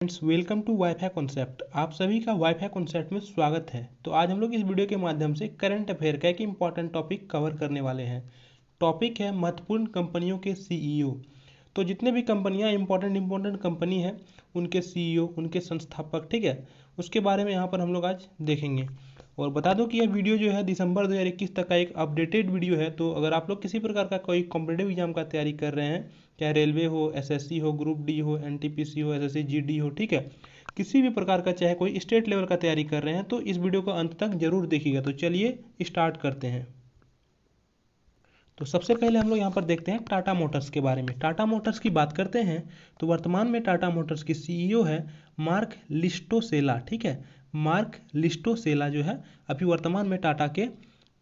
Friends, welcome to wifi concept. आप सभी का वाईफाई कॉन्सेप्ट में स्वागत है। तो आज हम लोग इस वीडियो के माध्यम से करंट अफेयर का एक इम्पॉर्टेंट टॉपिक कवर करने वाले हैं। टॉपिक है महत्वपूर्ण कंपनियों के सीईओ। तो जितने भी कंपनियां इंपॉर्टेंट कंपनी है उनके सीईओ, उनके संस्थापक, ठीक है, उसके बारे में यहाँ पर हम लोग आज देखेंगे। और बता दो कि यह वीडियो जो है दिसंबर 2021 तक का एक अपडेटेड वीडियो है। तो अगर आप लोग किसी प्रकार का कोई कॉम्पिटेटिव एग्जाम का तैयारी कर रहे हैं, चाहे रेलवे हो, एसएससी हो, ग्रुप डी हो, एनटीपीसी हो, एसएससी जीडी हो, ठीक है, किसी भी प्रकार का, चाहे कोई स्टेट लेवल का तैयारी कर रहे हैं, तो इस वीडियो को अंत तक जरूर देखिएगा। तो चलिए स्टार्ट करते हैं। तो सबसे पहले हम लोग यहाँ पर देखते हैं टाटा मोटर्स के बारे में। टाटा मोटर्स की बात करते हैं तो वर्तमान में टाटा मोटर्स की सीईओ है मार्क लिस्टोसेला, ठीक है। मार्क लिस्टोसेला जो है अभी वर्तमान में टाटा के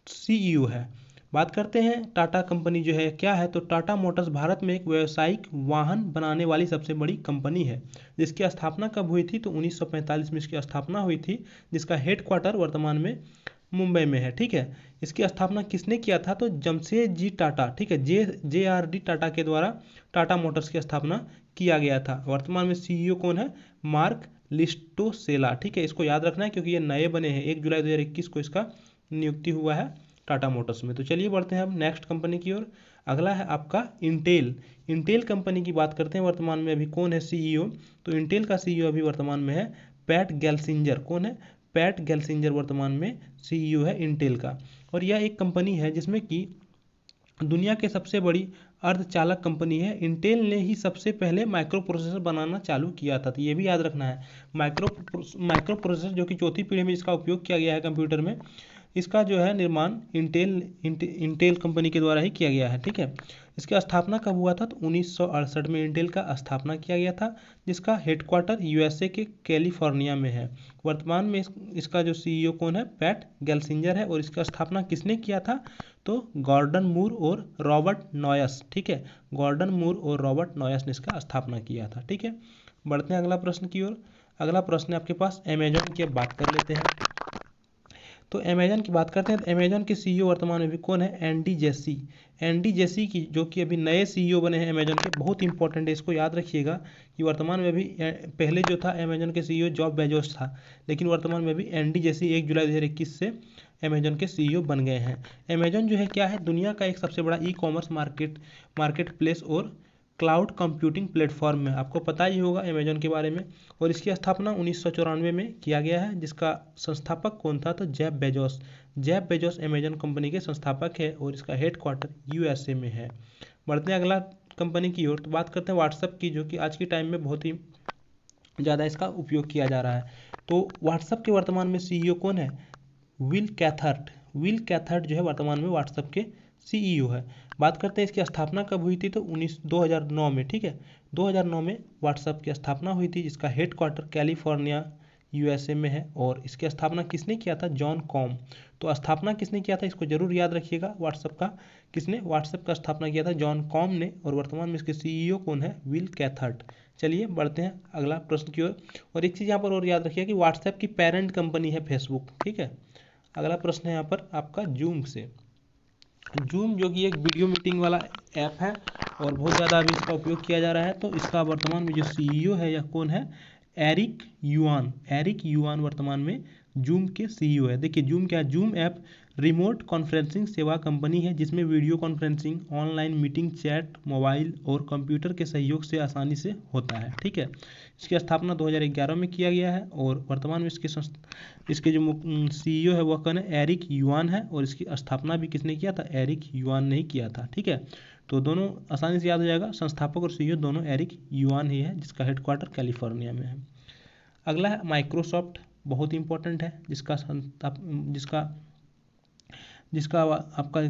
सीईओ है। बात करते हैं टाटा कंपनी जो है क्या है, तो टाटा मोटर्स भारत में एक व्यावसायिक वाहन बनाने वाली सबसे बड़ी कंपनी है, जिसकी स्थापना कब हुई थी, तो 1945 में इसकी स्थापना हुई थी, जिसका हेडक्वार्टर वर्तमान में मुंबई में है, ठीक है। इसकी स्थापना किसने किया था, तो जमशेद जी टाटा, ठीक है, JRD टाटा के द्वारा टाटा मोटर्स की स्थापना किया गया था। वर्तमान में सीईओ कौन है, मार्क लिस्टोसेला, ठीक है। इसको याद रखना है क्योंकि ये नए बने हैं, 1 जुलाई 2021 को इसका नियुक्ति हुआ है टाटा मोटर्स में। तो चलिए बढ़ते हैं अब नेक्स्ट कंपनी की ओर। अगला है आपका इंटेल। इंटेल कंपनी की बात करते हैं, वर्तमान में अभी कौन है सीईओ, तो इंटेल का सीईओ अभी वर्तमान में है पैट गेल्सिंजर। कौन है, पैट गेल्सिंजर वर्तमान में सीईओ है इंटेल का। और यह एक कंपनी है जिसमें कि दुनिया के सबसे बड़ी अर्धचालक कंपनी है। इंटेल ने ही सबसे पहले माइक्रो प्रोसेसर बनाना चालू किया था, तो ये भी याद रखना है। माइक्रो प्रोसेसर जो कि चौथी पीढ़ी में इसका उपयोग किया गया है कंप्यूटर में, इसका जो है निर्माण इंटेल कंपनी के द्वारा ही किया गया है, ठीक है। इसकी स्थापना कब हुआ था, तो 1968 में इंटेल का स्थापना किया गया था, जिसका हेडक्वार्टर यूएसए के कैलिफोर्निया में है। वर्तमान में इसका जो सीईओ कौन है, पैट गेल्सिंजर है। और इसका स्थापना किसने किया था, तो गॉर्डन मूर और रॉबर्ट नॉयस, ठीक है। गॉर्डन मूर और रॉबर्ट नॉयस ने इसका स्थापना किया था, ठीक है। बढ़ते हैं अगला प्रश्न की ओर। अगला प्रश्न है आपके पास अमेजॉन की। अब बात कर लेते हैं। तो अमेजन की बात करते हैं तो अमेजन के सीईओ वर्तमान में भी कौन है, एंडी जेसी। एंडी जेसी की जो कि अभी नए सीईओ बने हैं अमेजन के, बहुत इंपॉर्टेंट है, इसको याद रखिएगा कि वर्तमान में भी पहले जो था अमेजन के सीईओ जॉब बेजोस था, लेकिन वर्तमान में भी एंडी जेसी 1 जुलाई 2021 से अमेजन के सीईओ बन गए हैं। अमेजन जो है क्या है, दुनिया का एक सबसे बड़ा ई-कॉमर्स मार्केट प्लेस और क्लाउड कंप्यूटिंग प्लेटफॉर्म में, आपको पता ही होगा अमेजन के बारे में। और इसकी स्थापना 1994 में किया गया है, जिसका संस्थापक कौन था, तो Jeff Bezos. Jeff Bezos Amazon company के संस्थापक है और इसका हेडक्वार्टर यूएसए में है। बढ़ते हैं अगला कंपनी की ओर। तो बात करते हैं व्हाट्सएप की, जो कि आज के टाइम में बहुत ही ज़्यादा इसका उपयोग किया जा रहा है। तो व्हाट्सएप के वर्तमान में सीईओ कौन है, विल कैथर्ट। विल कैथर्ट जो है वर्तमान में व्हाट्सएप के सीईओ है। बात करते हैं इसकी स्थापना कब हुई थी, तो 2009 में, ठीक है। 2009 में व्हाट्सएप की स्थापना हुई थी, जिसका हेडक्वार्टर कैलिफोर्निया यूएसए में है। और इसकी स्थापना किसने किया था, जॉन कॉम। तो स्थापना किसने किया था, इसको जरूर याद रखिएगा, व्हाट्सएप का किसने, व्हाट्सएप का स्थापना किया था जॉन कॉम ने। और वर्तमान में इसके सीईओ कौन है, विल कैथर्ट। चलिए बढ़ते हैं अगला प्रश्न की ओर। और एक चीज़ यहाँ पर और याद रखिएगा कि व्हाट्सएप की पेरेंट कंपनी है फेसबुक, ठीक है। अगला प्रश्न है यहाँ पर आपका जूम से। जूम जो कि एक वीडियो मीटिंग वाला ऐप है और बहुत ज़्यादा अभी इसका उपयोग किया जा रहा है। तो इसका वर्तमान में जो सीईओ है यह कौन है, एरिक युआन। एरिक युआन वर्तमान में जूम के सीईओ है। देखिए जूम क्या है, जूम ऐप रिमोट कॉन्फ्रेंसिंग सेवा कंपनी है, जिसमें video conferencing, online meeting, chat, mobile और कंप्यूटर के सहयोग से आसानी से होता है, ठीक है। इसकी स्थापना 2011 में किया गया है। और वर्तमान में इसके जो सीईओ है वह कौन है, एरिक युआन है। और इसकी स्थापना भी किसने किया था, एरिक युआन ने ही किया था, ठीक है। तो दोनों आसानी से याद हो जाएगा, संस्थापक और सीईओ दोनों एरिक युआन ही है, जिसका हेडक्वार्टर कैलिफोर्निया में है। अगला है माइक्रोसॉफ्ट, बहुत इंपॉर्टेंट है, जिसका आपका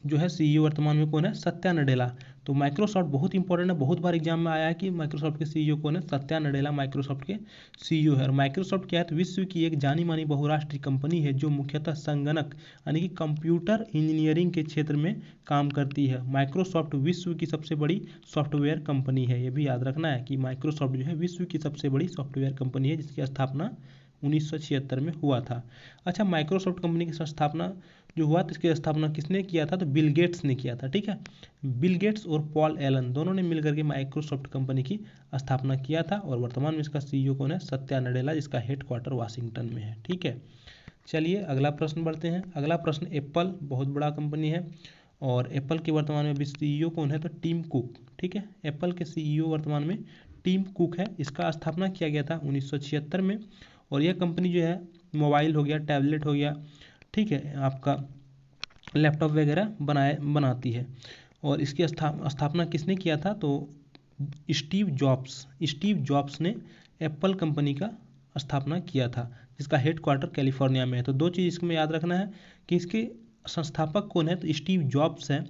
जो है सीईओ वर्तमान में कौन है, सत्या नडेला। तो माइक्रोसॉफ्ट बहुत इंपॉर्टेंट है, बहुत बार एग्जाम में आया है कि माइक्रोसॉफ्ट के सीईओ कौन है, सत्या नडेला माइक्रोसॉफ्ट के सीईओ है। और माइक्रोसॉफ्ट क्या है, तो विश्व की एक जानी मानी बहुराष्ट्रीय कंपनी है, जो मुख्यतः संगणक यानी कि कंप्यूटर इंजीनियरिंग के क्षेत्र में काम करती है। माइक्रोसॉफ्ट विश्व की सबसे बड़ी सॉफ्टवेयर कंपनी है, ये भी याद रखना है कि माइक्रोसॉफ्ट जो है विश्व की सबसे बड़ी सॉफ्टवेयर कंपनी है, जिसकी स्थापना 1976 में हुआ था। अच्छा, माइक्रोसॉफ्ट कंपनी की स्थापना जो हुआ तो इसकी स्थापना किसने किया था? तो बिल गेट्स ने किया था। ठीक है, बिल गेट्स और पॉल एलन दोनों ने मिलकर के माइक्रोसॉफ्ट कंपनी की स्थापना किया था। और वर्तमान में इसका सीईओ कौन है? सत्या नडेला, जिसका हेडक्वार्टर वाशिंगटन में है। ठीक है, चलिए अगला प्रश्न बढ़ते हैं। अगला प्रश्न, एप्पल बहुत बड़ा कंपनी है और एप्पल के वर्तमान में अभी सीईओ कौन है? तो टिम कुक। ठीक है, एप्पल के सीईओ वर्तमान में टिम कुक है। इसका स्थापना किया गया था 1976 में। और यह कंपनी जो है मोबाइल हो गया, टैबलेट हो गया, ठीक है, आपका लैपटॉप वगैरह बनाती है। और इसकी स्थापना किसने किया था? तो स्टीव जॉब्स ने एप्पल कंपनी का स्थापना किया था, जिसका हेडक्वार्टर कैलिफोर्निया में है। तो दो चीज़ इसमें याद रखना है कि इसके संस्थापक कौन है? तो स्टीव जॉब्स है।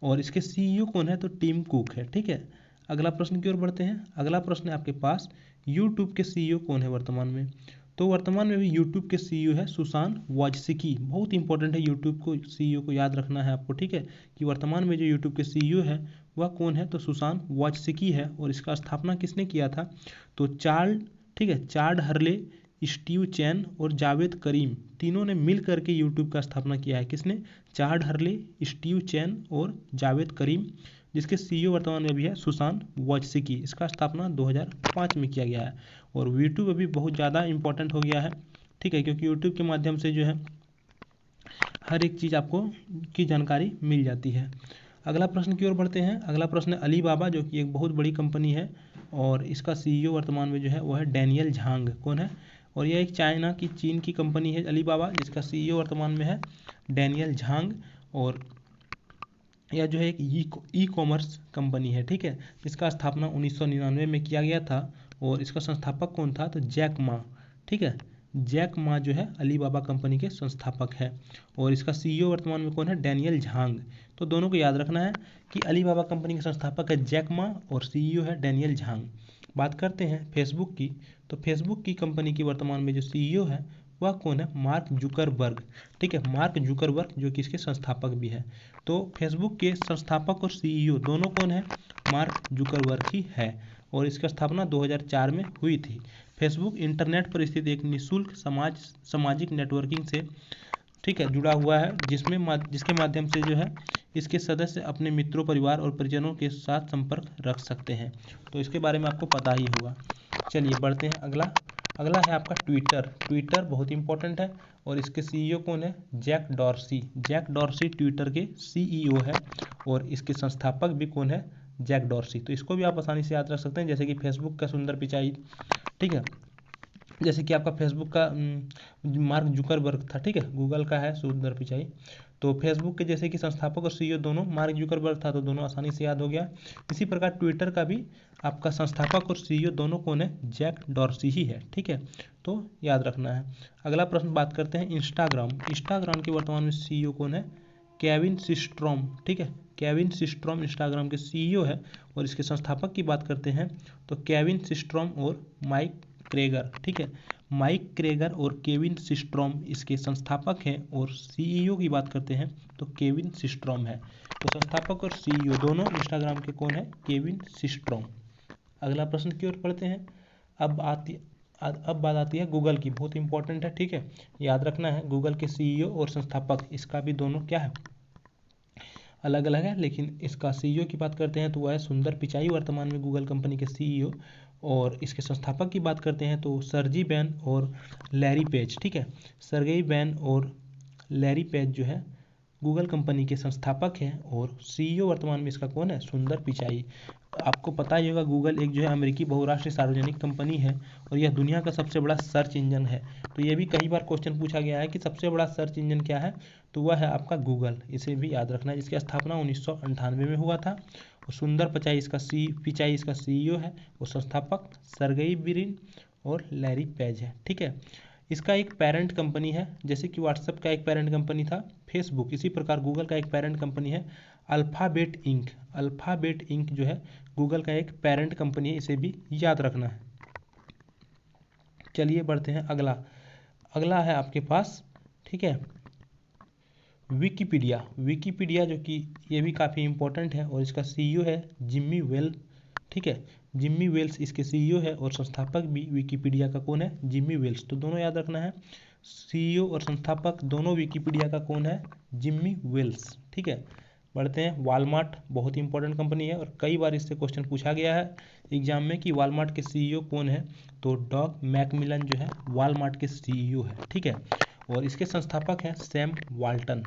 और इसके सीईओ कौन है? तो टिम कुक है। ठीक है, अगला प्रश्न की ओर बढ़ते हैं। अगला प्रश्न है आपके पास, यूट्यूब के सीईओ कौन है वर्तमान में? तो वर्तमान में भी यूट्यूब के सीईओ है सुसान वाजसिकी। बहुत इंपॉर्टेंट है, यूट्यूब को सीईओ को याद रखना है आपको। ठीक है, कि वर्तमान में जो यूट्यूब के सीईओ है वह कौन है? तो सुसान वाजसिकी है। और इसका स्थापना किसने किया था? तो चार्ल्ड हर्ले, स्टीव चैन और जावेद करीम तीनों ने मिल करके यूट्यूब का स्थापना किया है। किसने? चार्ल्ड हर्ले, स्टीव चैन और जावेद करीम, जिसके सीईओ वर्तमान में भी है सुसान वाजसिकी। इसका स्थापना 2005 में किया गया है। और यूट्यूब अभी बहुत ज़्यादा इंपॉर्टेंट हो गया है। ठीक है, क्योंकि यूट्यूब के माध्यम से जो है हर एक चीज़ आपको की जानकारी मिल जाती है। अगला प्रश्न की ओर बढ़ते हैं। अगला प्रश्न है अलीबाबा, जो कि एक बहुत बड़ी कंपनी है और इसका सीईओ वर्तमान में जो है वह है डैनियल झांग। कौन है? और यह एक चीन की कंपनी है अलीबाबा, जिसका सीईओ वर्तमान में है डैनियल झांग। और यह जो है एक ई कॉमर्स कंपनी है। ठीक है, इसका स्थापना 1999 में किया गया था। और इसका संस्थापक कौन था? तो जैक मा। ठीक है, जैक मा जो है अलीबाबा कंपनी के संस्थापक है। और इसका सीईओ वर्तमान में कौन है? डैनियल झांग। तो दोनों को याद रखना है कि अलीबाबा कंपनी के संस्थापक है जैक मा और सीईओ है डैनियल झांग। बात करते हैं फेसबुक की। तो फेसबुक की कंपनी की वर्तमान में जो सीईओ है वह कौन है? Mark Zuckerberg. ठीक है, मार्क जुकरबर्ग जो कि इसके संस्थापक भी है। तो फेसबुक के संस्थापक और सीईओ दोनों कौन है? मार्क जुकरबर्ग ही है। और इसकी स्थापना 2004 में हुई थी। फेसबुक इंटरनेट पर स्थित एक निःशुल्क सामाजिक नेटवर्किंग से, ठीक है, जुड़ा हुआ है, जिसके माध्यम से जो है इसके सदस्य अपने मित्रों, परिवार और परिजनों के साथ संपर्क रख सकते हैं। तो इसके बारे में आपको पता ही होगा। चलिए बढ़ते हैं। अगला है आपका ट्विटर बहुत इंपॉर्टेंट है। और इसके सीईओ कौन है? जैक डॉर्सी ट्विटर के सीईओ है। और इसके संस्थापक भी कौन है? Jack Dorsey. तो इसको भी आप आसानी से याद रख सकते हैं, जैसे कि फेसबुक का सुंदर पिचाई। ठीक है, जैसे कि आपका फेसबुक का मार्क जुकरबर्ग था। ठीक है, गूगल का है सुंदर पिचाई। तो फेसबुक के जैसे कि संस्थापक और सीईओ दोनों मार्क जुकरबर्ग था, तो दोनों आसानी से याद हो गया। इसी प्रकार ट्विटर का भी आपका संस्थापक और सीईओ दोनों कौन है? जैक डॉर्सी ही है। ठीक है, तो याद रखना है। अगला प्रश्न बात करते हैं इंस्टाग्राम के वर्तमान में सीईओ कौन है? Kevin Systrom. ठीक है, केविन सिस्ट्रॉम इंस्टाग्राम के सीईओ है। और इसके संस्थापक की बात करते हैं तो केविन सिस्ट्रॉम और माइक क्रेगर। ठीक है, माइक क्रेगर और केविन सिस्ट्रॉम इसके संस्थापक हैं। और सीईओ की बात करते हैं तो केविन सिस्ट्रॉम है। तो संस्थापक और सीईओ दोनों इंस्टाग्राम के कौन है? Kevin Systrom. अगला प्रश्न की ओर पढ़ते हैं। अब बात आती है गूगल की, बहुत इंपॉर्टेंट है। ठीक है, याद रखना है गूगल के सीईओ और संस्थापक, इसका भी दोनों क्या है? अलग अलग है। लेकिन इसका सीईओ की बात करते हैं तो वह है सुंदर पिचाई, वर्तमान में गूगल कंपनी के सीईओ। और इसके संस्थापक की बात करते हैं तो सर्जी बैन और लैरी पेज। ठीक है, सर्गेई बैन और लैरी पेज जो है गूगल कंपनी के संस्थापक हैं। और सीईओ वर्तमान में इसका कौन है? सुंदर पिचाई। आपको पता ही होगा गूगल एक जो है अमेरिकी बहुराष्ट्रीय सार्वजनिक कंपनी है और यह दुनिया का सबसे बड़ा सर्च इंजन है। तो ये भी कई बार क्वेश्चन पूछा गया है कि सबसे बड़ा सर्च इंजन क्या है? तो वह है आपका गूगल। इसे भी याद रखना है, जिसकी स्थापना 1998 में हुआ था। और सुंदर पिचाई इसका सीईओ है। और संस्थापक सर्गेई ब्रिन और लैरी पेज है। ठीक है, इसका एक पेरेंट कंपनी है, जैसे कि व्हाट्सएप का एक पेरेंट कंपनी था फेसबुक, इसी प्रकार गूगल का एक पेरेंट कंपनी है अल्फ़ाबेट इंक जो है गूगल का एक पेरेंट कंपनी है। इसे भी याद रखना है। चलिए बढ़ते हैं। अगला है आपके पास, ठीक है, विकिपीडिया जो कि ये भी काफ़ी इंपॉर्टेंट है। और इसका सीईओ है जिम्मी वेल। ठीक है। जिम्मी वेल्स इसके सीईओ है और संस्थापक भी विकिपीडिया का कौन है? जिम्मी वेल्स। तो दोनों याद रखना है, सीईओ और संस्थापक दोनों विकिपीडिया का कौन है? जिम्मी वेल्स। ठीक है, बढ़ते हैं। वॉलमार्ट बहुत ही इंपॉर्टेंट कंपनी है और कई बार इससे क्वेश्चन पूछा गया है एग्जाम में कि वॉलमार्ट के सीईओ कौन है? तो डॉग मैकमिलन जो है वॉलमार्ट के सीईओ है। ठीक है, और इसके संस्थापक हैं सैम वाल्टन।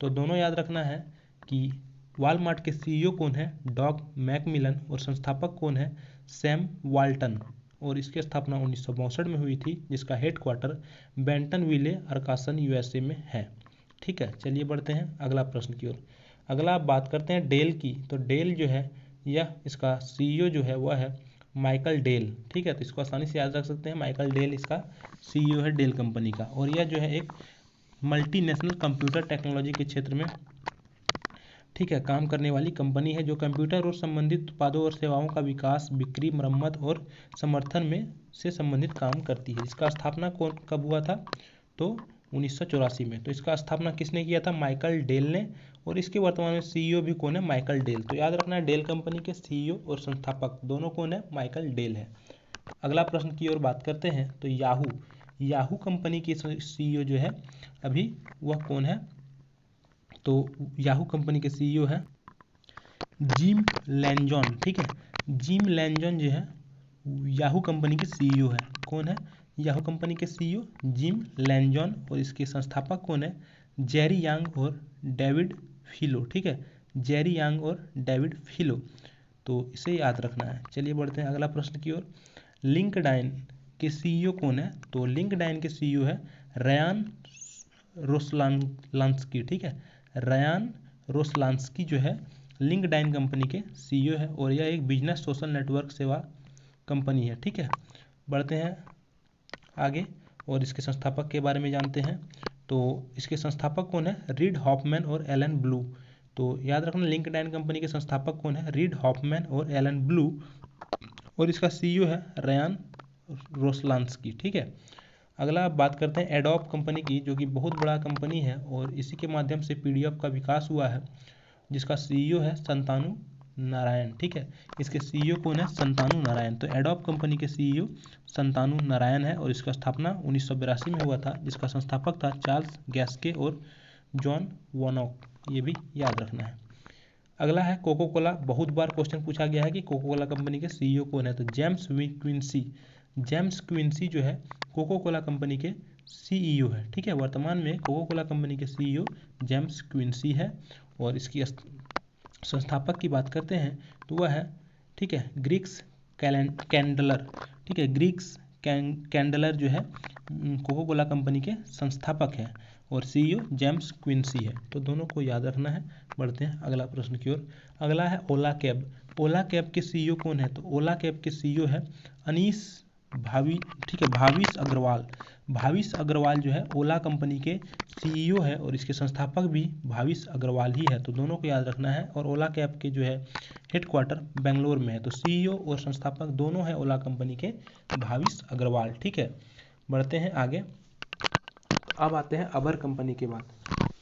तो दोनों याद रखना है कि वॉलमार्ट के सीईओ कौन है? डॉग मैकमिलन, और संस्थापक कौन है? Sam Walton. और इसकी स्थापना 1962 में हुई थी, जिसका हेडक्वार्टर बेंटनविले आर्कासन यूएसए में है। ठीक है, चलिए बढ़ते हैं अगला प्रश्न की ओर। अगला आप बात करते हैं डेल की। तो डेल जो है यह इसका सीईओ जो है वह है माइकल डेल। ठीक है, तो इसको आसानी से याद रख सकते हैं, माइकल डेल इसका सीईओ है डेल कंपनी का। और यह जो है एक मल्टीनेशनल कंप्यूटर टेक्नोलॉजी के क्षेत्र में, ठीक है, काम करने वाली कंपनी है जो कंप्यूटर और संबंधित उत्पादों और सेवाओं का विकास, बिक्री, मरम्मत और समर्थन में से संबंधित काम करती है। इसका स्थापना कब हुआ था? तो 1984 में। तो इसका स्थापना किसने किया था? माइकल डेल ने। और इसके वर्तमान में सीईओ भी कौन है? Michael Dell. तो याद रखना है, डेल कंपनी के सीईओ और संस्थापक दोनों कौन है? माइकल डेल है। अगला प्रश्न की ओर बात करते हैं। तो याहू कंपनी की सीईओ जो है अभी वह कौन है? तो याहू कंपनी के सीईओ है जिम लैंजॉन। ठीक है, जिम लैंजॉन जो है याहू कंपनी के सीईओ है। कौन है? याहू कंपनी के सीईओ जिम लैंजॉन। और इसके संस्थापक कौन है? जेरी यांग और डेविड फिलो। ठीक है, जेरी यांग और डेविड फिलो। तो इसे याद रखना है। चलिए बढ़ते हैं अगला प्रश्न की ओर। लिंक्डइन के सीईओ कौन है? तो लिंक्डइन के सीईओ है रयान रोस्लांस्की। ठीक है, रयान रोस्लांस्की जो है लिंक्डइन कंपनी के सीईओ है और यह एक बिजनेस सोशल नेटवर्क सेवा कंपनी है। ठीक है, बढ़ते हैं आगे और इसके संस्थापक के बारे में जानते हैं। तो इसके संस्थापक कौन है? रीड हॉफमैन और एलन ब्लू। तो याद रखना, लिंक्डइन कंपनी के संस्थापक कौन है? रीड हॉफमैन और एलन ब्लू। और इसका सीईओ है रयान रोस्लांस्की। ठीक है, अगला आप बात करते हैं एडोब कंपनी की, जो कि बहुत बड़ा कंपनी है और इसी के माध्यम से पीडीएफ का विकास हुआ है, जिसका सीईओ है संतानु नारायण। ठीक है, इसके सीईओ कौन है? संतानु नारायण। तो एडोब कंपनी के सीईओ संतानु नारायण है और इसका स्थापना 1982 में हुआ था, जिसका संस्थापक था चार्ल्स गैस्के और जॉन वॉनॉक। ये भी याद रखना है। अगला है कोको कोला। बहुत बार क्वेश्चन पूछा गया है कि कोको कोला कंपनी के सीईओ कौन है? तो जेम्स क्विंसी। जेम्स क्विंसी जो है कोको कोला कंपनी के सीईओ है। ठीक है, वर्तमान में कोको कोला कंपनी के सीईओ जेम्स क्विंसी है। और इसकी संस्थापक की बात करते हैं तो वह है, ठीक है, ग्रिग्स कैंडलर। ठीक है, ग्रिग्स कैंडलर जो है कोको कोला कंपनी के संस्थापक है और सीईओ जेम्स क्विंसी है। तो दोनों को याद रखना है। बढ़ते हैं अगला प्रश्न की ओर। अगला है ओला कैब। ओला कैब के सीईओ कौन है? तो ओला कैब के सीईओ है अनीस ठीक है, भाविश अग्रवाल। भाविश अग्रवाल जो है ओला कंपनी के सीईओ है और इसके संस्थापक भी भाविश अग्रवाल ही है। तो दोनों को याद रखना है। और ओला कैब के जो है हेडक्वार्टर बेंगलोर में है। तो सीईओ और संस्थापक दोनों हैं ओला कंपनी के भाविश अग्रवाल। ठीक है, बढ़ते हैं आगे। अब आते हैं अबर कंपनी के बाद।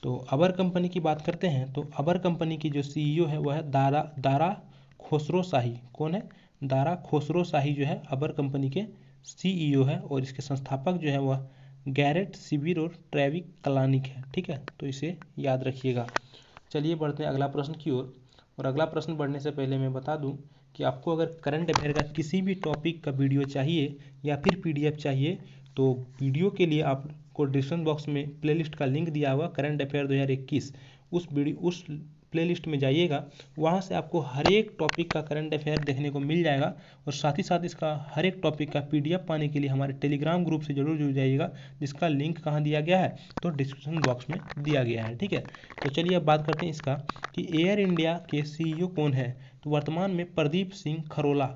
तो अबर कंपनी की बात करते हैं। तो अबर कंपनी की जो सीईओ है वह है दारा खुसरो शाही। कौन है? दारा खुसरो शाही जो है अबर कंपनी के सीईओ है और इसके संस्थापक जो है वह गैरेट सिबिर और ट्रेविक कलानिक है। ठीक है, तो इसे याद रखिएगा। चलिए बढ़ते हैं अगला प्रश्न की ओर। और अगला प्रश्न बढ़ने से पहले मैं बता दूं कि आपको अगर करंट अफेयर का किसी भी टॉपिक का वीडियो चाहिए या फिर पीडीएफ चाहिए, तो वीडियो के लिए आपको डिस्क्रिप्शन बॉक्स में प्लेलिस्ट का लिंक दिया हुआ करंट अफेयर 2021, उस प्लेलिस्ट में जाइएगा। वहाँ से आपको हर एक टॉपिक का करंट अफेयर देखने को मिल जाएगा और साथ ही साथ इसका हर एक टॉपिक का पीडीएफ पाने के लिए हमारे टेलीग्राम ग्रुप से जरूर जुड़ जाइएगा, जिसका लिंक कहाँ दिया गया है? तो डिस्क्रिप्शन बॉक्स में दिया गया है। ठीक है, तो चलिए अब बात करते हैं इसका कि एयर इंडिया के सीईओ कौन है? तो वर्तमान में प्रदीप सिंह खरोला।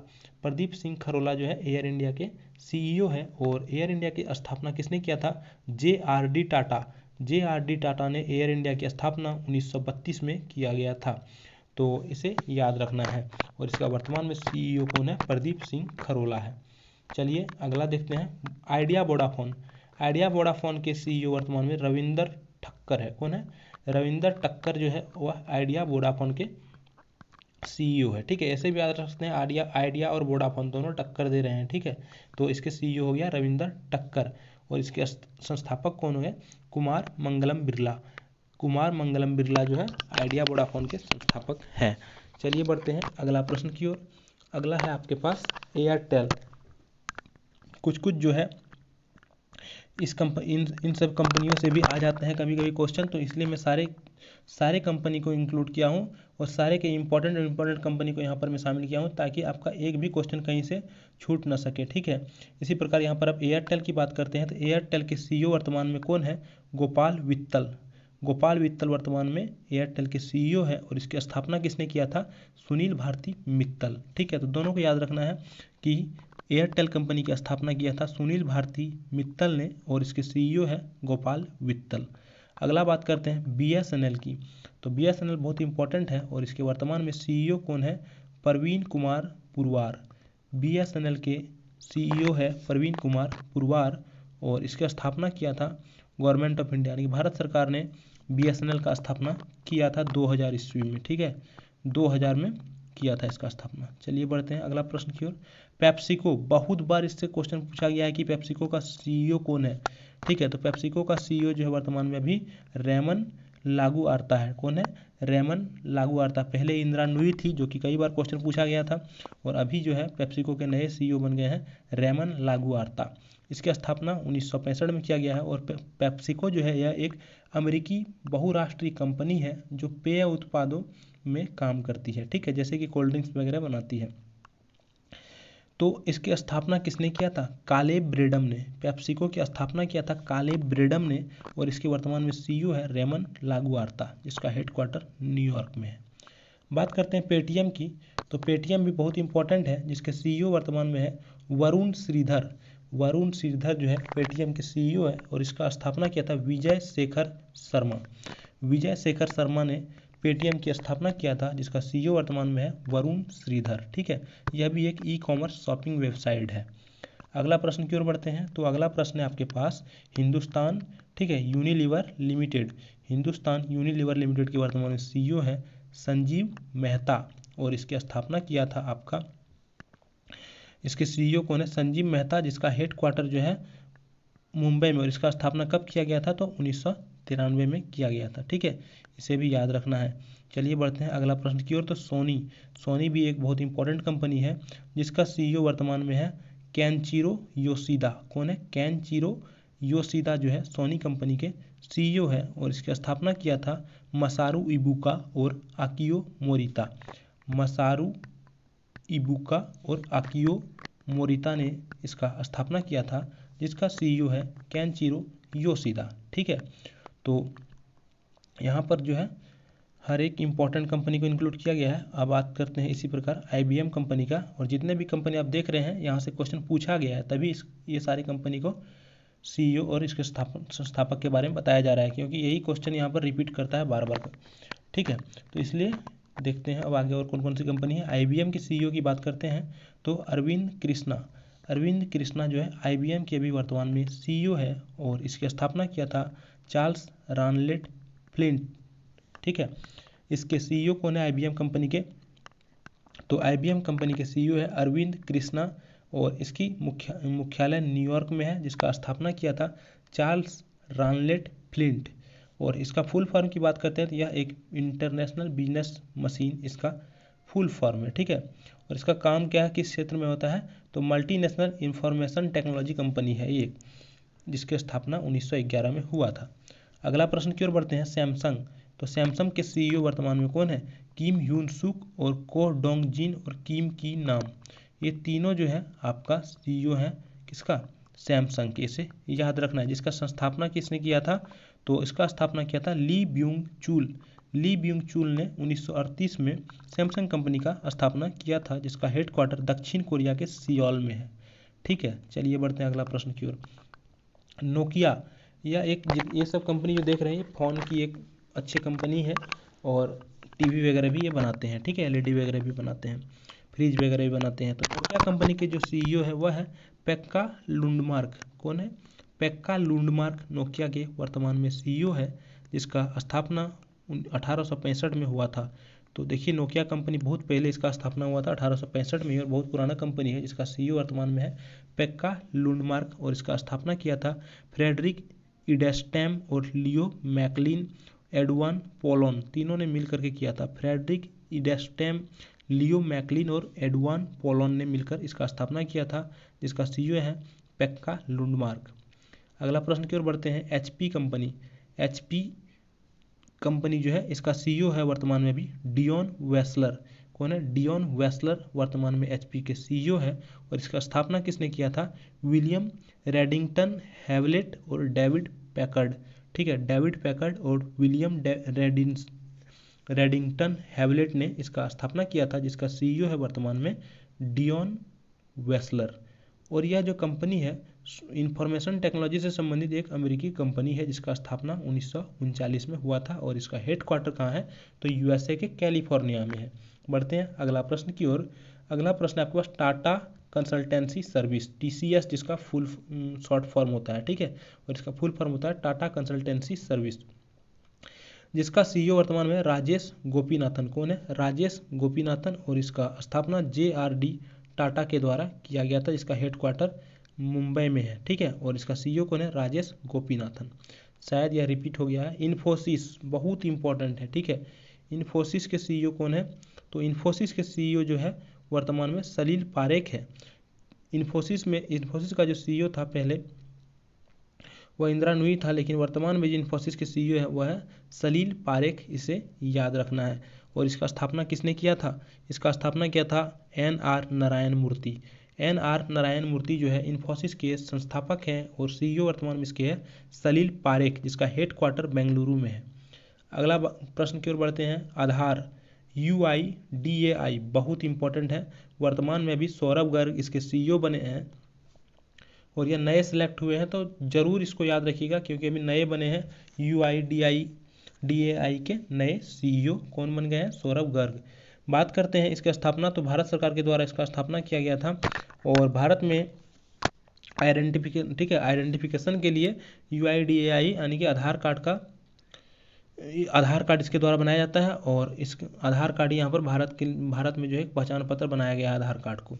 प्रदीप सिंह खरोला जो है एयर इंडिया के सीईओ है और एयर इंडिया की स्थापना किसने किया था? JRD टाटा। JRD टाटा ने एयर इंडिया की स्थापना 1932 में किया गया था। तो इसे याद रखना है। और इसका वर्तमान में सीईओ कौन है? प्रदीप सिंह खरोला है। चलिए अगला देखते हैं आइडिया वोडाफोन। आइडिया वोडाफोन के सीईओ वर्तमान में रविंदर ठक्कर है। कौन है? रविंदर ठक्कर जो है वह आइडिया वोडाफोन के सीईओ है। ठीक है, ऐसे भी याद रख सकते हैं, आइडिया और वोडाफोन दोनों टक्कर दे रहे हैं। ठीक है, तो इसके सीईओ हो गया रविंदर टक्कर, और इसके संस्थापक कौन हो गए? कुमार मंगलम बिरला। कुमार मंगलम बिरला जो है आइडिया वोडाफोन के संस्थापक हैं। चलिए बढ़ते हैं अगला प्रश्न की ओर। अगला है आपके पास एयरटेल। कुछ कुछ जो है इन सब कंपनियों से भी आ जाते हैं कभी कभी क्वेश्चन, तो इसलिए मैं सारे कंपनी को इंक्लूड किया हूँ और सारे के इंपॉर्टेंट कंपनी को यहाँ पर मैं शामिल किया हूँ, ताकि आपका एक भी क्वेश्चन कहीं से छूट ना सके। ठीक है, इसी प्रकार यहाँ पर अब एयरटेल की बात करते हैं, तो एयरटेल के सीईओ वर्तमान में कौन है? गोपाल वित्तल। गोपाल वित्तल वर्तमान में एयरटेल के सीईओ है, और इसकी स्थापना किसने किया था? सुनील भारती मित्तल। ठीक है, तो दोनों को याद रखना है कि एयरटेल कंपनी की स्थापना किया था सुनील भारती मित्तल ने, और इसके सीईओ है गोपाल वित्तल। अगला बात करते हैं बीएसएनएल की, तो बीएसएनएल बहुत इंपॉर्टेंट है, और इसके वर्तमान में सीईओ कौन है? प्रवीण कुमार पुरवार। बीएसएनएल के सीईओ है प्रवीण कुमार पुरवार, और इसकी स्थापना किया था गवर्नमेंट ऑफ इंडिया, यानी भारत सरकार ने बीएसएनएल का स्थापना किया था 2000 ईस्वी में। ठीक है, 2000 में किया था इसका स्थापना। चलिए बढ़ते हैं अगला प्रश्न की ओर। पेप्सिको, बहुत बार इससे क्वेश्चन पूछा गया है कि पेप्सिको का सीईओ कौन है। ठीक है, तो पेप्सिको का सीईओ जो है वर्तमान में अभी रेमन लागू आर्ता है। कौन है? रेमन लागू आर्ता। पहले इंदिरा नूई थी, जो कि कई बार क्वेश्चन पूछा गया था, और अभी जो है पेप्सिको के नए सीईओ बन गए हैं रेमन लागू आर्ता। इसकी स्थापना 1965 में किया गया है, और पेप्सिको जो है यह एक अमेरिकी बहुराष्ट्रीय कंपनी है जो पेय उत्पादों में काम करती है। ठीक है, जैसे कि कोल्ड ड्रिंक्स वगैरह बनाती है। तो इसकी स्थापना किसने किया था? कालेब ब्रेडम ने। पेप्सिको की स्थापना किया था कालेब ब्रेडम ने, और इसके वर्तमान में सीईओ है रेमन लागू आर्ता, जिसका हेडक्वार्टर न्यूयॉर्क में है। बात करते हैं पेटीएम की, तो पेटीएम भी बहुत इंपॉर्टेंट है, जिसके सीईओ वर्तमान में है वरुण श्रीधर। वरुण श्रीधर जो है पेटीएम के सीईओ है, और इसका स्थापना किया था विजय शेखर शर्मा। विजय शेखर शर्मा ने पेटीएम की स्थापना किया था, जिसका सीईओ वर्तमान में है वरुण श्रीधर। ठीक है, यह भी एक ई कॉमर्स शॉपिंग वेबसाइट है। अगला प्रश्न की ओर बढ़ते हैं, तो अगला प्रश्न है आपके पास हिंदुस्तान, ठीक है, Unilever limited. Hindustan Unilever limited के वर्तमान में सीईओ है संजीव मेहता, और इसकी स्थापना किया था आपका, इसके सीईओ कौन है? संजीव मेहता, जिसका हेडक्वार्टर जो है मुंबई में, और इसका स्थापना कब किया गया था? तो 1993 में किया गया था। ठीक है, इसे भी याद रखना है। चलिए बढ़ते हैं अगला प्रश्न की ओर। तो सोनी भी एक बहुत इंपॉर्टेंट कंपनी है, जिसका सीईओ वर्तमान में है केनचिरो योशिदा। कौन है? केनचिरो योशिदा जो है सोनी कंपनी के सीईओ है, और इसकी स्थापना किया था मसारू इबुका और आकियो मोरिता। मसारू इबुका और आकियो मोरिता ने इसका स्थापना किया था, जिसका सीईओ है केनचिरो योशिदा। ठीक है, तो यहाँ पर जो है हर एक इम्पॉर्टेंट कंपनी को इंक्लूड किया गया है। अब बात करते हैं इसी प्रकार IBM कंपनी का, और जितने भी कंपनी आप देख रहे हैं यहाँ से क्वेश्चन पूछा गया है, तभी ये सारी कंपनी को सीईओ और इसके संस्थापक के बारे में बताया जा रहा है, क्योंकि यही क्वेश्चन यहाँ पर रिपीट करता है बार बार। ठीक है, तो इसलिए देखते हैं अब आगे और कौन कौन सी कंपनी है। IBM के सीईओ की बात करते हैं, तो अरविंद कृष्णा जो है IBM के अभी वर्तमान में सीईओ है, और इसकी स्थापना किया था चार्ल्स रानलेट फ्लिंट। ठीक है, इसके सीईओ कौन है IBM कंपनी के? तो IBM कंपनी के सीईओ है अरविंद कृष्णा, और इसकी मुख्यालय न्यूयॉर्क में है, जिसका स्थापना किया था चार्ल्स रानलेट फ्लिंट। और इसका फुल फॉर्म की बात करते हैं, तो यह एक इंटरनेशनल बिजनेस मशीन इसका फुल फॉर्म है। ठीक है, और इसका काम क्या है, किस क्षेत्र में होता है? तो मल्टीनेशनल इंफॉर्मेशन टेक्नोलॉजी कंपनी है ये, जिसकी स्थापना 1911 में हुआ था। अगला प्रश्न की ओर बढ़ते हैं, सैमसंग। तो सैमसंग के सीईओ वर्तमान में कौन है? किम ह्यून सुक और को डोंग जिन और किम की नाम। ये तीनों जो है आपका सीईओ है किसका? सैमसंग के। इसे याद रखना है। जिसका संस्थापना किसने किया था? तो इसका स्थापना किया था ली ब्यूंग चुल। ली ब्यूंग चुल ने 1938 में सैमसंग कंपनी का स्थापना किया था, जिसका हेडक्वार्टर दक्षिण कोरिया के सियोल में है। ठीक है, चलिए बढ़ते हैं अगला प्रश्न की ओर। नोकिया, ये सब कंपनी जो देख रहे हैं, फ़ोन की एक अच्छी कंपनी है, और टीवी वगैरह भी ये बनाते हैं। ठीक है, LED वगैरह भी बनाते हैं, फ्रिज वगैरह भी बनाते हैं। तो नोकिया कंपनी के जो सीईओ है वह है पेक्का लुंडमार्क। कौन है? पेक्का लुंडमार्क नोकिया के वर्तमान में सीईओ है, जिसका स्थापना 1865 में हुआ था। तो देखिए नोकिया कंपनी बहुत पहले इसका स्थापना हुआ था 1865 में और बहुत पुराना कंपनी है, जिसका सीईओ वर्तमान में है पेक्का लुंडमार्क। और इसका स्थापना किया था फ्रेडरिक इडेस्टैम और लियो मैकलिन एडवान पोलोन, तीनों ने मिल करके किया था। फ्रेडरिक इडेस्टैम, लियो मैकलिन और एडवान पोलोन ने मिलकर इसका स्थापना किया था, जिसका सीईओ है पेक्का लुंडमार्क। अगला प्रश्न की ओर बढ़ते हैं। एचपी कंपनी, एचपी कंपनी जो है इसका सीईओ है वर्तमान में भी डियोन वेस्लर। कौन है? डियोन वेस्लर वर्तमान में एचपी के सीईओ है। और इसका स्थापना किसने किया था? विलियम रेडिंगटन हैवलेट और डेविड पैकर्ड। ठीक है, डेविड पैकर्ड और विलियम रेडिंगटन हैवलेट ने इसका स्थापना किया था, जिसका सीईओ है वर्तमान में डियोन वेस्लर। और यह जो कंपनी है इंफॉर्मेशन टेक्नोलॉजी से संबंधित एक अमेरिकी कंपनी है, जिसका स्थापना 1939 में हुआ था। और इसका हेडक्वार्टर कहाँ है? तो यूएसए के कैलिफोर्निया में है। बढ़ते हैं अगला प्रश्न की ओर। अगला प्रश्न आपके पास टाटा कंसल्टेंसी सर्विस, टीसीएस जिसका फुल शॉर्ट फॉर्म होता है। ठीक है, और इसका फुल फॉर्म होता है टाटा कंसल्टेंसी सर्विस, जिसका सीईओ वर्तमान में राजेश गोपीनाथन। कौन है? राजेश गोपीनाथन। और इसका स्थापना जेआरडी टाटा के द्वारा किया गया था, जिसका हेडक्वार्टर मुंबई में है। ठीक है, और इसका सीईओ कौन है? राजेश गोपीनाथन। शायद यह रिपीट हो गया है। इन्फोसिस बहुत इंपॉर्टेंट है। ठीक है, इन्फोसिस के सीईओ कौन है? तो इन्फोसिस के सीईओ जो है वर्तमान में सलील पारेख है। इन्फोसिस का जो सीईओ था पहले वह इंदिरा नूई था, लेकिन वर्तमान में जो इन्फोसिस के सीईओ है वह है सलील पारेख, इसे याद रखना है। और इसका स्थापना किसने किया था? इसका स्थापना किया था एन.आर. नारायण मूर्ति। एन.आर. नारायण मूर्ति जो है इन्फोसिस के संस्थापक हैं और सीईओ वर्तमान में इसके है सलील पारेख, जिसका हेडक्वार्टर बेंगलुरु में है। अगला प्रश्न की ओर बढ़ते हैं। आधार UIDAI बहुत इंपॉर्टेंट है। वर्तमान में अभी सौरभ गर्ग इसके सीईओ बने हैं और यह नए सिलेक्ट हुए हैं, तो जरूर इसको याद रखिएगा क्योंकि अभी नए बने हैं। UIDAI के नए सीईओ कौन बन गए हैं? सौरभ गर्ग। बात करते हैं इसकी स्थापना, तो भारत सरकार के द्वारा इसका स्थापना किया गया था और भारत में आइडेंटिफिकेशन के लिए UIDAI यानी कि आधार कार्ड इसके द्वारा बनाया जाता है। और इस आधार कार्ड यहाँ पर भारत में जो है पहचान पत्र बनाया गया है आधार कार्ड को।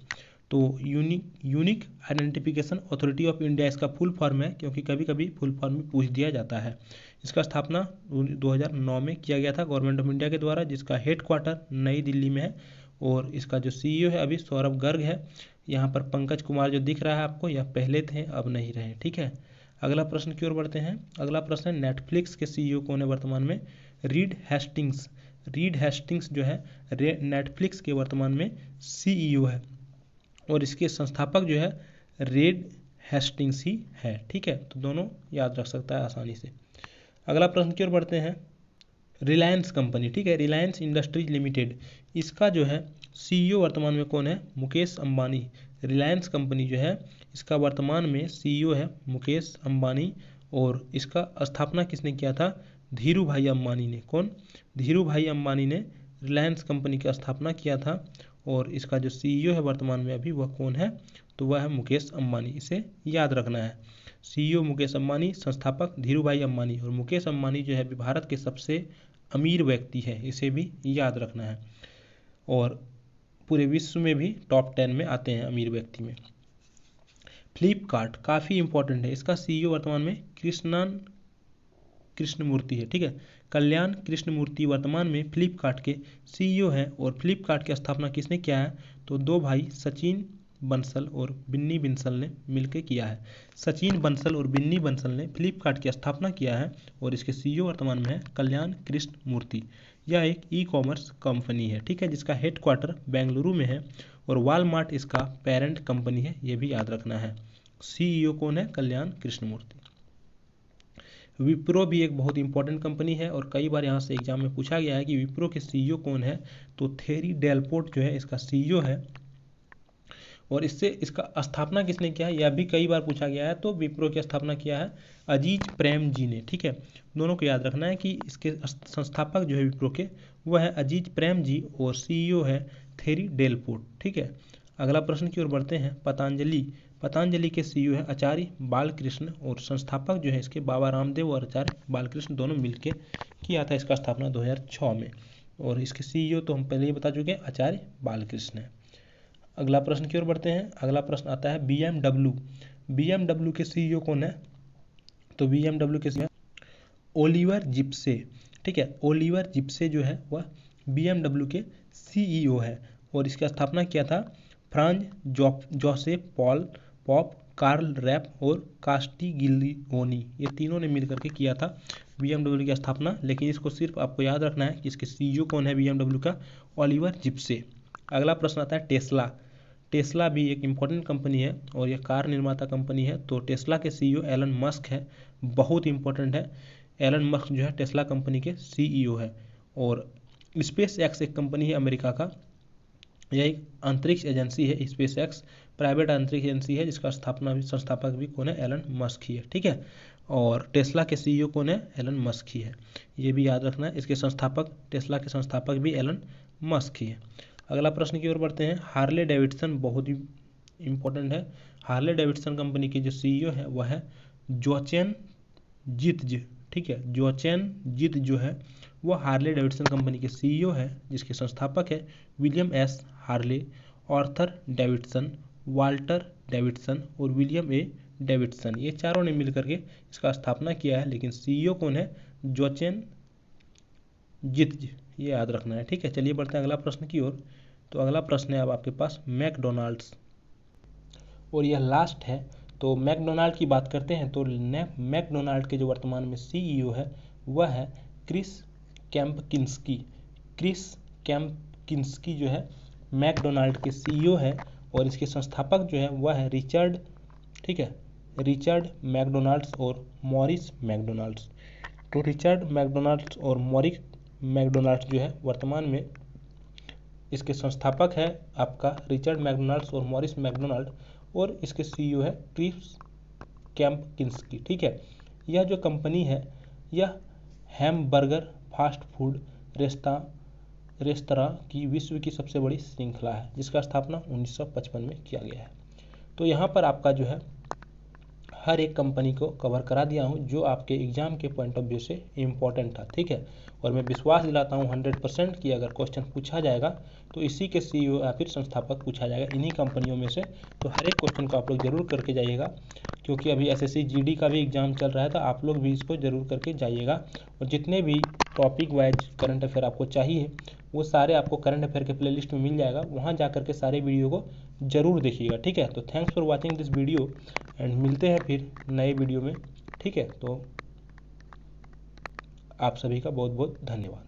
तो unique identification authority of India इसका फुल फॉर्म है, क्योंकि कभी कभी फुल फॉर्म में पूछ दिया जाता है। इसका स्थापना 2009 में किया गया था गवर्नमेंट ऑफ इंडिया के द्वारा, जिसका हेडक्वार्टर नई दिल्ली में है। और इसका जो सीईओ है अभी सौरभ गर्ग है। यहाँ पर पंकज कुमार जो दिख रहा है आपको, यह पहले थे अब नहीं रहे। ठीक है, अगला प्रश्न की ओर बढ़ते हैं। अगला प्रश्न है नेटफ्लिक्स के सीईओ कौन है वर्तमान में? Read Hastings. रीड हेस्टिंग्स जो है नेटफ्लिक्स के वर्तमान में सीईओ है और इसके संस्थापक जो है रेड हेस्टिंग्स ही है। ठीक है, तो दोनों याद रख सकता है आसानी से। अगला प्रश्न की ओर बढ़ते हैं। रिलायंस कंपनी, ठीक है, रिलायंस इंडस्ट्रीज लिमिटेड, इसका जो है सीईओ वर्तमान में कौन है? मुकेश अंबानी। रिलायंस कंपनी जो है इसका वर्तमान में सीईओ है मुकेश अंबानी। और इसका स्थापना किसने किया था? धीरू भाई अंबानी ने। कौन? धीरू भाई अंबानी ने रिलायंस कंपनी की स्थापना किया था। और इसका जो सीईओ है वर्तमान में अभी वह कौन है? तो वह है मुकेश अंबानी, इसे याद रखना है। सीईओ मुकेश अंबानी, संस्थापक धीरू भाई अंबानी। और मुकेश अंबानी जो है भारत के सबसे अमीर व्यक्ति है, इसे भी याद रखना है। और पूरे विश्व में भी टॉप 10 में आते हैं अमीर व्यक्ति में। फ्लिपकार्ट काफ़ी इंपॉर्टेंट है। इसका सीईओ वर्तमान में कृष्णमूर्ति है। ठीक है, कल्याण कृष्णमूर्ति वर्तमान में फ्लिपकार्ट के सीईओ हैं। और फ्लिपकार्ट की स्थापना किसने किया है? तो दो भाई सचिन बंसल और बिन्नी बंसल ने मिलकर किया है। सचिन बंसल और बिन्नी बंसल ने फ्लिपकार्ट की स्थापना किया है और इसके सीईओ वर्तमान में है कल्याण कृष्णमूर्ति। यह एक ई-कॉमर्स कंपनी है। ठीक है, जिसका हेडक्वार्टर बेंगलुरु में है और वॉलमार्ट इसका पेरेंट कंपनी है, ये भी याद रखना है। सीईओ कौन है? कल्याण कृष्णमूर्ति। विप्रो भी एक बहुत इंपॉर्टेंट कंपनी है और कई बार यहाँ से एग्जाम में पूछा गया है कि विप्रो के सीईओ कौन है? तो थेरी डेलपोर्ट जो है इसका सीईओ है। और इसका स्थापना किसने किया है? यह भी कई बार पूछा गया है। तो विप्रो की स्थापना किया है अजीज प्रेम जी ने। ठीक है, दोनों को याद रखना है कि इसके संस्थापक जो है विप्रो के वह है अजीज प्रेम जी और सीईओ है थेरी डेलपोर्ट। ठीक है, अगला प्रश्न की ओर बढ़ते हैं। पतंजलि के सीईओ है आचार्य बालकृष्ण और संस्थापक जो है इसके बाबा रामदेव और आचार्य बालकृष्ण दोनों मिलकर किया था इसका स्थापना 2006 में। और इसके सीईओ तो हम पहले ही बता चुके हैं, आचार्य बालकृष्ण है। अगला प्रश्न की ओर बढ़ते हैं। अगला प्रश्न आता है बीएमडब्ल्यू के सीईओ कौन है? तो बीएमडब्ल्यू के सीईओ ओलिवर जिप्से। ठीक है, ओलिवर जिप्से जो है वह बीएमडब्ल्यू के सीईओ है और इसकी स्थापना किया था Franz Joseph Popp, Karl Rapp और कास्टिग्लिओनी, ये तीनों ने मिलकर के किया था बीएमडब्ल्यू की स्थापना। लेकिन इसको सिर्फ आपको याद रखना है कि इसके सीईओ कौन है बीएमडब्ल्यू का, ओलिवर जिप्से। अगला प्रश्न आता है टेस्ला भी एक इम्पॉर्टेंट कंपनी है और यह कार निर्माता कंपनी है। तो टेस्ला के सीईओ एलन मस्क है, बहुत इंपॉर्टेंट है। एलन मस्क जो है टेस्ला कंपनी के सीईओ है। और स्पेस एक्स एक कंपनी है अमेरिका का, यह एक अंतरिक्ष एजेंसी है। स्पेस एक्स प्राइवेट अंतरिक्ष एजेंसी है जिसका संस्थापक भी कौन है? एलन मस्क ही है। ठीक है, और टेस्ला के सीईओ कौन है? एलन मस्क ही है, ये भी याद रखना है। इसके टेस्ला के संस्थापक भी एलन मस्क ही है। अगला प्रश्न की ओर बढ़ते हैं। हार्ले डेविडसन बहुत ही इंपॉर्टेंट है। हार्ले डेविडसन कंपनी के जो सीईओ है वह है जोचेन जित्ज। ठीक है, जोचेन जित्ज जो है वह हार्ले डेविडसन कंपनी के सीईओ है, जिसके संस्थापक है William S Harley, Arthur Davidson, Walter Davidson और विलियम ए डेविडसन। ये चारों ने मिलकर के इसका स्थापना किया है, लेकिन सीईओ कौन है? जोचेन जित्ज, ये याद रखना है। ठीक है, चलिए बढ़ते हैं अगला प्रश्न की ओर। तो अगला प्रश्न है अब आपके पास मैकडोनाल्ड्स, और यह लास्ट है। तो मैकडोनाल्ड की बात करते हैं तो मैकडोनाल्ड के जो वर्तमान में सीईओ है वह है क्रिस कैम्पकिंस्की जो है मैकडोनाल्ड के सीईओ है। और इसके संस्थापक जो है वह है रिचर्ड मैकडोनाल्ड्स और मॉरिस मैकडोनाल्ड्स। तो रिचर्ड मैकडोनाल्ड्स और मॉरिस मैकडोनाल्ड्स जो है वर्तमान में इसके संस्थापक है आपका रिचर्ड मैकडोनाल्ड्स और मॉरिस मैकडोनाल्ड, और इसके सीईओ है क्रिस कैम्पकिंस्की। ठीक है, यह जो कंपनी है यह हैमबर्गर फास्ट फूड रेस्तरां की विश्व की सबसे बड़ी श्रृंखला है, जिसका स्थापना 1955 में किया गया है। तो यहाँ पर आपका जो है हर एक कंपनी को कवर करा दिया हूँ जो आपके एग्जाम के पॉइंट ऑफ व्यू से इम्पोर्टेंट था। ठीक है, और मैं विश्वास दिलाता हूँ 100% कि अगर क्वेश्चन पूछा जाएगा तो इसी के सीईओ या फिर संस्थापक पूछा जाएगा, इन्हीं कंपनियों में से। तो हर एक क्वेश्चन को आप लोग जरूर करके जाइएगा, क्योंकि अभी एसएससी जीडी का भी एग्जाम चल रहा है, तो आप लोग भी इसको जरूर करके जाइएगा। और जितने भी टॉपिक वाइज करंट अफेयर आपको चाहिए वो सारे आपको करंट अफेयर के प्लेलिस्ट में मिल जाएगा, वहाँ जा करके सारे वीडियो को जरूर देखिएगा। ठीक है, तो thanks for watching this video and मिलते हैं फिर नए वीडियो में। ठीक है, तो आप सभी का बहुत बहुत धन्यवाद।